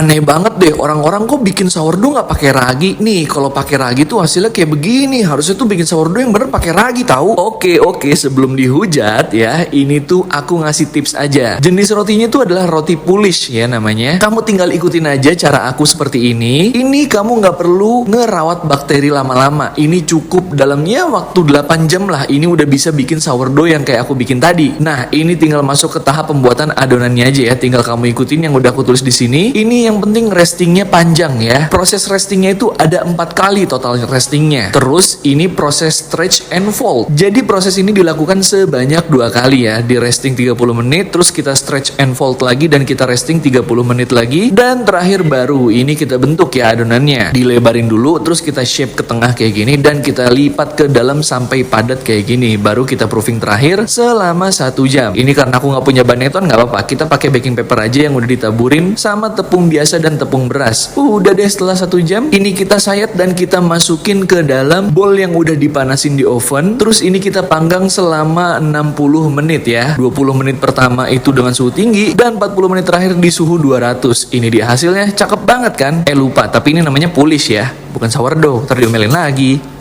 Aneh banget deh, orang-orang kok bikin sourdough nggak pakai ragi? Nih, kalau pakai ragi tuh hasilnya kayak begini. Harusnya tuh bikin sourdough yang bener pakai ragi tahu. Oke, sebelum dihujat ya, ini tuh aku ngasih tips aja. Jenis rotinya tuh adalah roti Polish ya namanya. Kamu tinggal ikutin aja cara aku seperti ini. Ini kamu nggak perlu ngerawat bakteri lama-lama. Ini cukup dalamnya waktu 8 jam lah. Ini udah bisa bikin sourdough yang kayak aku bikin tadi. Nah, ini tinggal masuk ke tahap pembuatan adonannya aja ya. Tinggal kamu ikutin yang udah aku tulis di sini. Ini yang penting restingnya panjang ya. Proses restingnya itu ada 4 kali total restingnya. Terus ini proses stretch and fold. Jadi proses ini dilakukan sebanyak 2 kali ya. Di resting 30 menit, terus kita stretch and fold lagi dan kita resting 30 menit lagi. Dan terakhir baru ini kita bentuk ya adonannya. Dilebarin dulu, terus kita shape ke tengah kayak gini dan kita lipat ke dalam sampai padat kayak gini. Baru kita proofing terakhir selama 1 jam. Ini karena aku nggak punya baneton nggak apa-apa. Kita pakai baking paper aja yang udah ditaburin sama tepung biasa dan tepung beras. Udah deh, setelah 1 jam ini kita sayat dan kita masukin ke dalam bowl yang udah dipanasin di oven. Terus ini kita panggang selama 60 menit ya. 20 menit pertama itu dengan suhu tinggi dan 40 menit terakhir di suhu 200. Ini dia hasilnya, cakep banget kan? Lupa, tapi ini namanya Polish ya, bukan sourdough. Ntar diomelin lagi.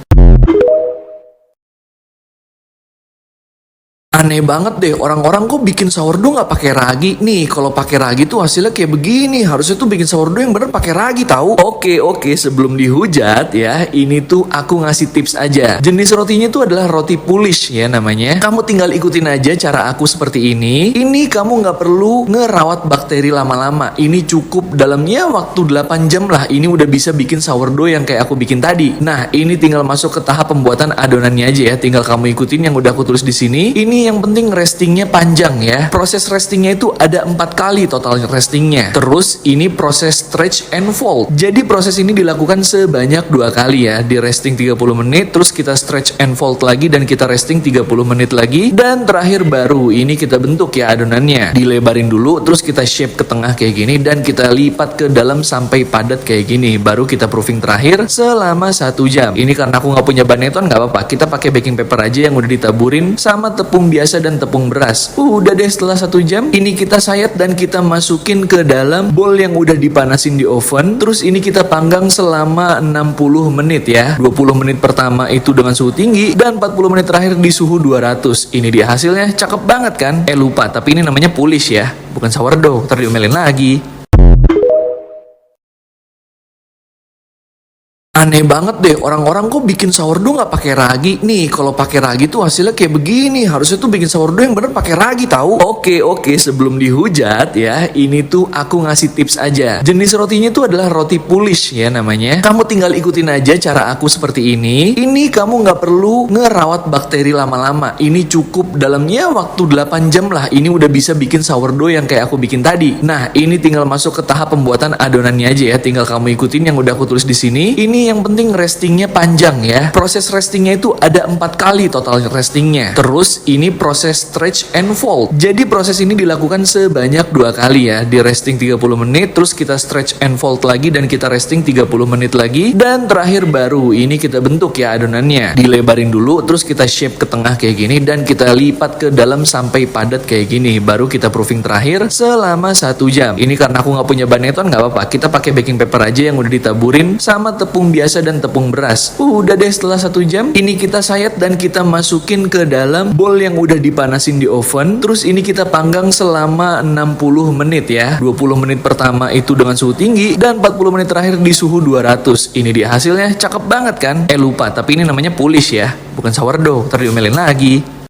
Aneh banget deh, orang-orang kok bikin sourdough nggak pakai ragi? Nih, kalau pakai ragi tuh hasilnya kayak begini. Harusnya tuh bikin sourdough yang bener pakai ragi tahu. Oke, sebelum dihujat ya, ini tuh aku ngasih tips aja. Jenis rotinya tuh adalah roti Polish ya namanya. Kamu tinggal ikutin aja cara aku seperti ini. Ini kamu nggak perlu ngerawat bakteri lama-lama. Ini cukup dalamnya waktu 8 jam lah. Ini udah bisa bikin sourdough yang kayak aku bikin tadi. Nah, ini tinggal masuk ke tahap pembuatan adonannya aja ya. Tinggal kamu ikutin yang udah aku tulis di sini. Ini yang penting restingnya panjang ya. Proses restingnya itu ada 4 kali total restingnya. Terus ini proses stretch and fold. Jadi proses ini dilakukan sebanyak 2 kali ya. Di resting 30 menit, terus kita stretch and fold lagi dan kita resting 30 menit lagi. Dan terakhir baru ini kita bentuk ya adonannya. Dilebarin dulu, terus kita shape ke tengah kayak gini dan kita lipat ke dalam sampai padat kayak gini. Baru kita proofing terakhir selama 1 jam. Ini karena aku nggak punya baneton nggak apa-apa. Kita pakai baking paper aja yang udah ditaburin sama tepung biasa dan tepung beras. Udah deh, setelah 1 jam ini kita sayat dan kita masukin ke dalam bowl yang udah dipanasin di oven. Terus ini kita panggang selama 60 menit ya. 20 menit pertama itu dengan suhu tinggi dan 40 menit terakhir di suhu 200. Ini dia hasilnya, cakep banget kan? Lupa, tapi ini namanya Polish ya, bukan sourdough. Ntar diomelin lagi. Aneh banget deh, orang-orang kok bikin sourdough nggak pakai ragi? Nih, kalau pakai ragi tuh hasilnya kayak begini. Harusnya tuh bikin sourdough yang bener pakai ragi tahu. Oke, sebelum dihujat ya, ini tuh aku ngasih tips aja. Jenis rotinya tuh adalah roti Polish ya namanya. Kamu tinggal ikutin aja cara aku seperti ini. Ini kamu nggak perlu ngerawat bakteri lama-lama. Ini cukup dalamnya waktu 8 jam lah. Ini udah bisa bikin sourdough yang kayak aku bikin tadi. Nah, ini tinggal masuk ke tahap pembuatan adonannya aja ya. Tinggal kamu ikutin yang udah aku tulis di sini. Ini yang penting restingnya panjang ya. Proses restingnya itu ada 4 kali total restingnya. Terus ini proses stretch and fold. Jadi proses ini dilakukan sebanyak 2 kali ya. Di resting 30 menit, terus kita stretch and fold lagi dan kita resting 30 menit lagi. Dan terakhir baru ini kita bentuk ya adonannya. Dilebarin dulu, terus kita shape ke tengah kayak gini dan kita lipat ke dalam sampai padat kayak gini. Baru kita proofing terakhir selama 1 jam. Ini karena aku nggak punya baneton nggak apa-apa. Kita pakai baking paper aja yang udah ditaburin sama tepung biasa dan tepung beras. Udah deh, setelah 1 jam ini kita sayat dan kita masukin ke dalam bowl yang udah dipanasin di oven. Terus ini kita panggang selama 60 menit ya. 20 menit pertama itu dengan suhu tinggi dan 40 menit terakhir di suhu 200. Ini dia hasilnya, cakep banget kan? Lupa, tapi ini namanya Polish ya, bukan sourdough. Ntar diomelin lagi.